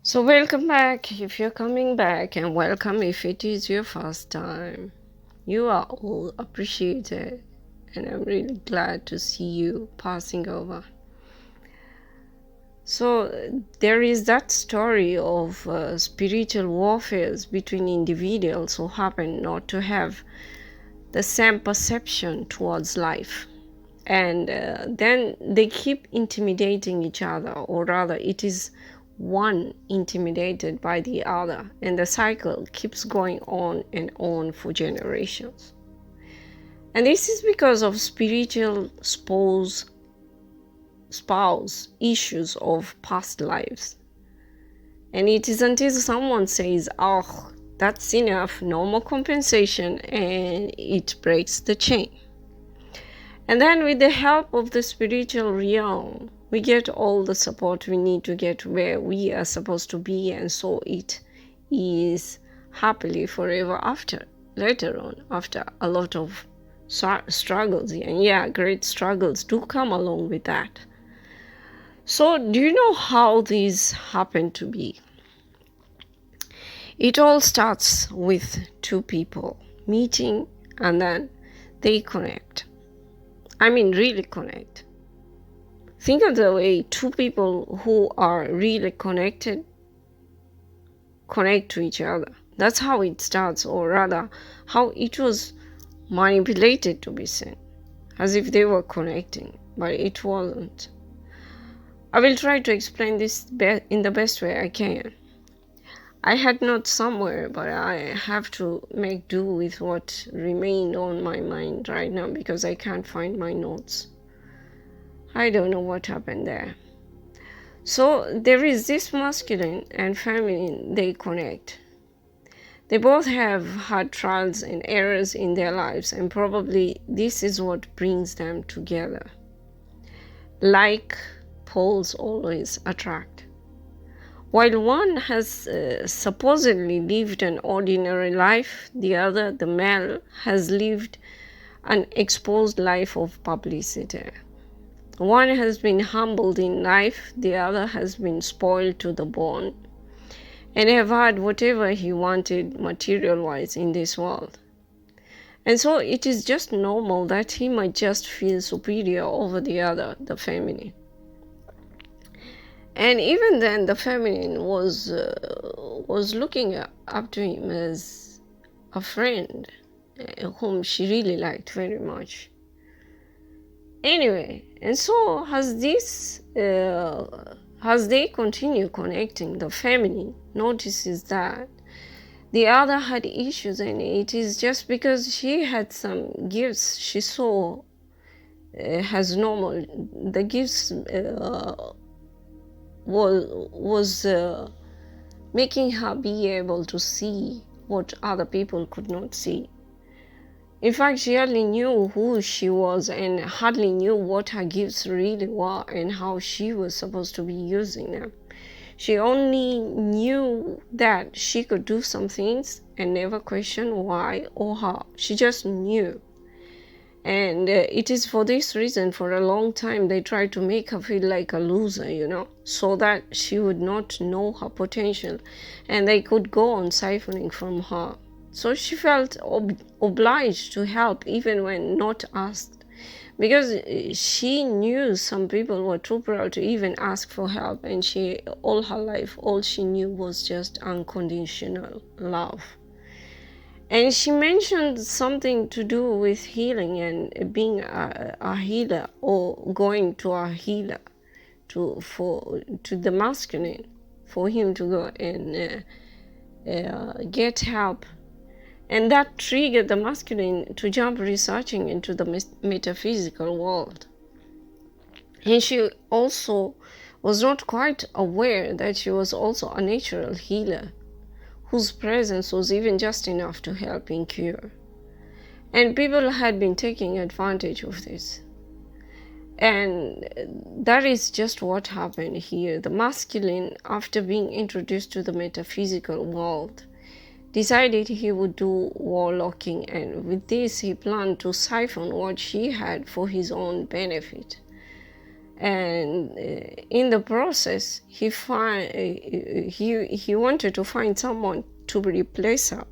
So, welcome back if you're coming back, and welcome if it is your first time. You are all appreciated, and I'm really glad to see you passing over. So, there is that story of spiritual warfares between individuals who happen not to have the same perception towards life. And then they keep intimidating each other, or rather, it is one intimidated by the other, and the cycle keeps going on and on for generations. And this is because of spiritual spouse issues of past lives. And it is until someone says, "Oh, that's enough, no more compensation," and it breaks the chain. And then with the help of the spiritual realm, we get all the support we need to get where we are supposed to be, and so it is happily forever after, later on, after a lot of struggles. And yeah, great struggles do come along with that. So do you know how these happen to be? It all starts with two people meeting, and then they connect. I mean, really connect. Think of the way two people who are really connected connect to each other. That's how it starts, or rather, how it was manipulated to be seen, as if they were connecting, but it wasn't. I will try to explain this in the best way I can. I had notes somewhere, but I have to make do with what remained on my mind right now because I can't find my notes. I don't know what happened there. So there is this masculine and feminine, they connect. They both have had trials and errors in their lives, and probably this is what brings them together. Like poles always attract. While one has supposedly lived an ordinary life, the other, the male, has lived an exposed life of publicity. One has been humbled in life, the other has been spoiled to the bone, and have had whatever he wanted material-wise in this world. And so it is just normal that he might just feel superior over the other, the feminine. And even then, the feminine was looking up to him as a friend whom she really liked very much. Anyway, and so as they continue connecting, the feminine notices that the other had issues, and it is just because she had some gifts she saw as normal. The gifts was making her be able to see what other people could not see. In fact, she hardly knew who she was and hardly knew what her gifts really were and how she was supposed to be using them. She only knew that she could do some things and never questioned why or how. She just knew. And it is for this reason, for a long time, they tried to make her feel like a loser, so that she would not know her potential and they could go on siphoning from her. So she felt obliged to help even when not asked, because she knew some people were too proud to even ask for help, and she, all her life, all she knew was just unconditional love. And she mentioned something to do with healing and being a healer, or going to a healer to the masculine, for him to go and get help. And that triggered the masculine to jump researching into the metaphysical world. And she also was not quite aware that she was also a natural healer, whose presence was even just enough to help in cure. And people had been taking advantage of this. And that is just what happened here. The masculine, after being introduced to the metaphysical world, decided he would do warlocking, and with this he planned to siphon what she had for his own benefit. And in the process, he wanted to find someone to replace her,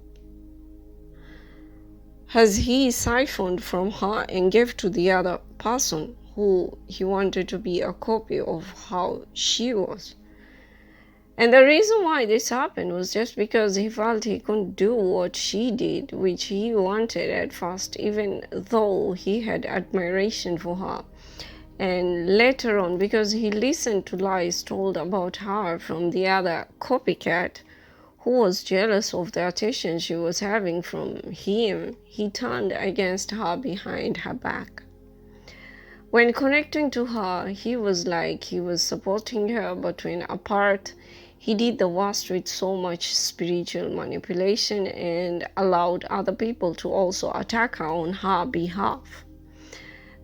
as he siphoned from her and gave to the other person who he wanted to be a copy of how she was. And the reason why this happened was just because he felt he couldn't do what she did, which he wanted at first, even though he had admiration for her. And later on, because he listened to lies told about her from the other copycat, who was jealous of the attention she was having from him, he turned against her behind her back. When connecting to her, he was like he was supporting her, but when apart, he did the worst with so much spiritual manipulation and allowed other people to also attack her on her behalf.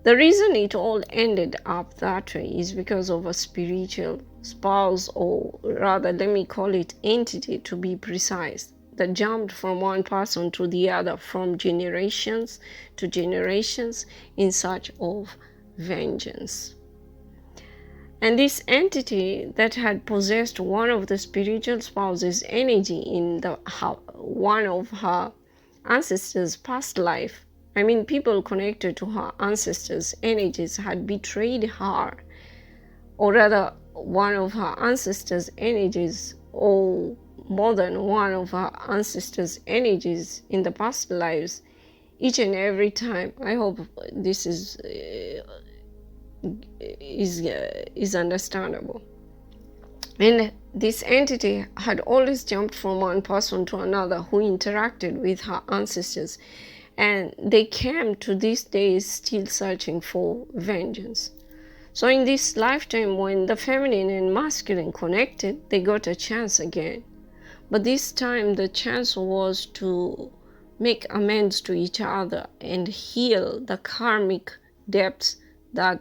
The reason it all ended up that way is because of a spiritual spouse, or rather, let me call it entity to be precise, that jumped from one person to the other from generations to generations in search of vengeance. And this entity that had possessed one of the spiritual spouse's energy in one of her ancestors' past life, I mean, people connected to her ancestors' energies had betrayed her, or rather, one of her ancestors' energies, or more than one of her ancestors' energies in the past lives, each and every time. I hope this is understandable. And this entity had always jumped from one person to another who interacted with her ancestors, and they came to this day still searching for vengeance. So in this lifetime, when the feminine and masculine connected, they got a chance again. But this time the chance was to make amends to each other and heal the karmic debts that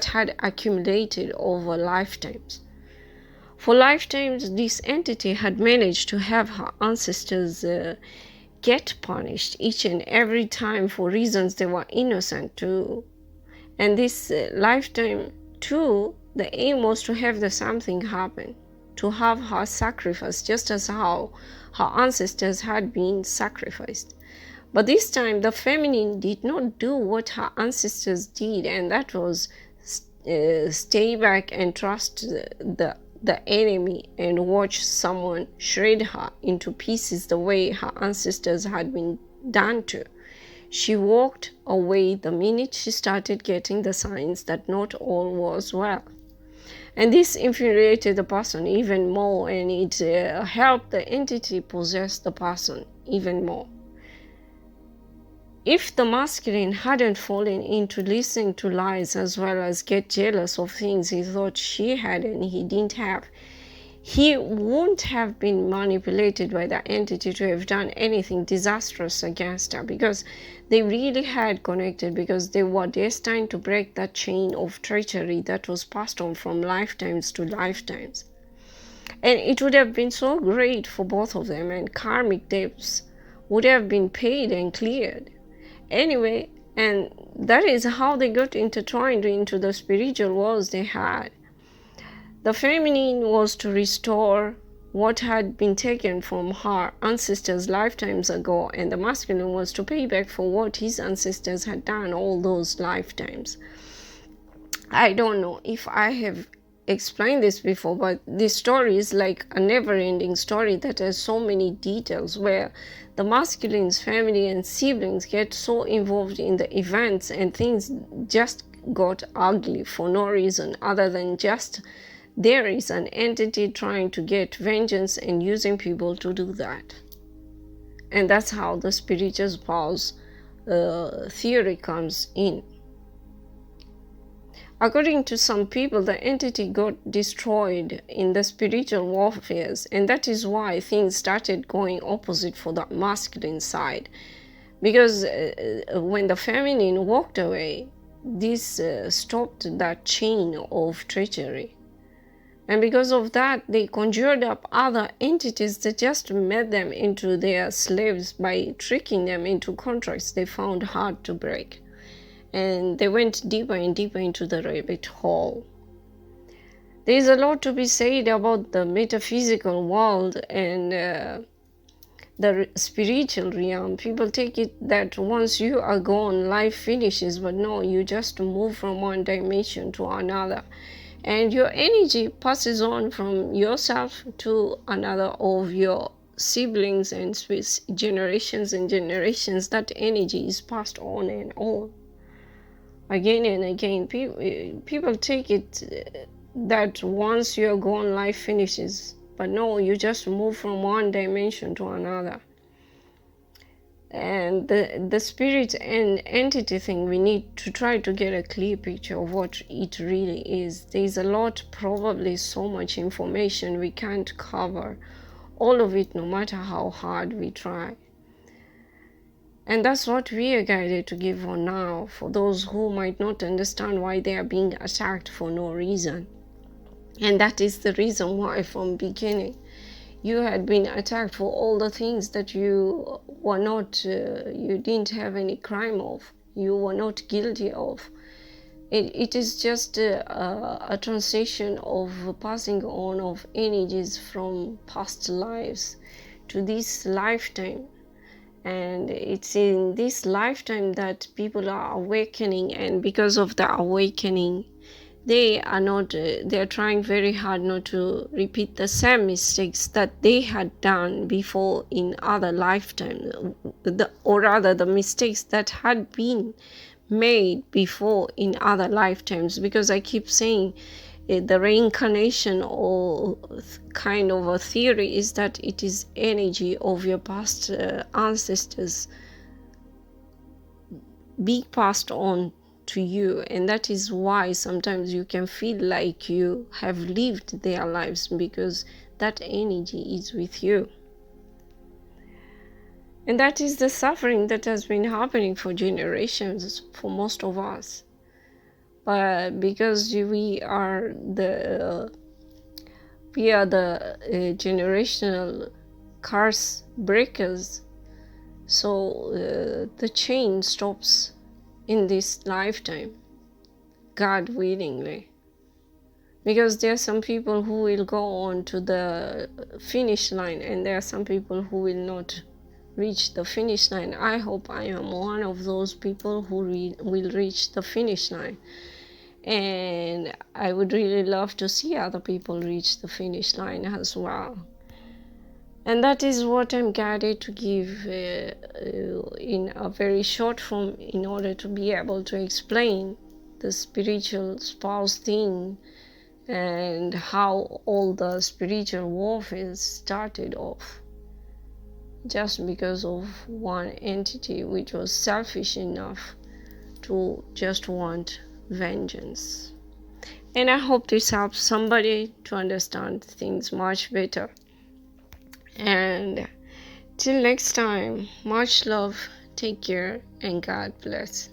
had accumulated over lifetimes. For lifetimes, this entity had managed to have her ancestors get punished each and every time for reasons they were innocent to. And this lifetime too, the aim was to have the something happen, to have her sacrificed, just as how her ancestors had been sacrificed. But this time, the feminine did not do what her ancestors did, and that was stay back and trust the enemy and watch someone shred her into pieces the way her ancestors had been done to. She walked away the minute she started getting the signs that not all was well. And this infuriated the person even more, and it helped the entity possess the person even more. If the masculine hadn't fallen into listening to lies as well as get jealous of things he thought she had and he didn't have, he wouldn't have been manipulated by the entity to have done anything disastrous against her, because they really had connected, because they were destined to break that chain of treachery that was passed on from lifetimes to lifetimes. And it would have been so great for both of them, and karmic debts would have been paid and cleared. Anyway, and that is how they got intertwined into the spiritual worlds they had. The feminine was to restore what had been taken from her ancestors lifetimes ago, and the masculine was to pay back for what his ancestors had done all those lifetimes. I don't know if I have explained this before, but this story is like a never-ending story that has so many details, where the masculine's family and siblings get so involved in the events and things just got ugly for no reason other than just there is an entity trying to get vengeance and using people to do that. And that's how the spiritual spouse theory comes in. According to some people, the entity got destroyed in the spiritual warfares, and that is why things started going opposite for the masculine side. Because when the feminine walked away, this stopped that chain of treachery. And because of that, they conjured up other entities that just made them into their slaves by tricking them into contracts they found hard to break. and they went deeper and deeper into the rabbit hole. There is a lot to be said about the metaphysical world and the spiritual realm. People take it that once you are gone, life finishes, but no, you just move from one dimension to another, and your energy passes on from yourself to another of your siblings, and generations and generations. That energy is passed on and on again and again. People take it that once you're gone, life finishes, but no, you just move from one dimension to another. And the spirit and entity thing, we need to try to get a clear picture of what it really is. There's a lot, probably so much information we can't cover all of it, no matter how hard we try. And that's what we are guided to give on now, for those who might not understand why they are being attacked for no reason. And that is the reason why from beginning you had been attacked for all the things that you were not, you didn't have any crime of, you were not guilty of. It is just a transition of passing on of energies from past lives to this lifetime. And it's in this lifetime that people are awakening, and because of the awakening, they are trying very hard not to repeat the same mistakes that they had done before in other lifetimes, or rather the mistakes that had been made before in other lifetimes. Because I keep saying the reincarnation, or kind of a theory, is that it is energy of your past ancestors being passed on to you. And that is why sometimes you can feel like you have lived their lives, because that energy is with you. And that is the suffering that has been happening for generations for most of us. But because we are the generational curse breakers, so the chain stops in this lifetime, God willingly. Because there are some people who will go on to the finish line, and there are some people who will not reach the finish line. I hope I am one of those people who will reach the finish line. And I would really love to see other people reach the finish line as well. And that is what I'm guided to give in a very short form, in order to be able to explain the spiritual spouse thing and how all the spiritual warfare started off just because of one entity which was selfish enough to just want vengeance. And I hope this helps somebody to understand things much better. And till next time, much love, take care, and God bless.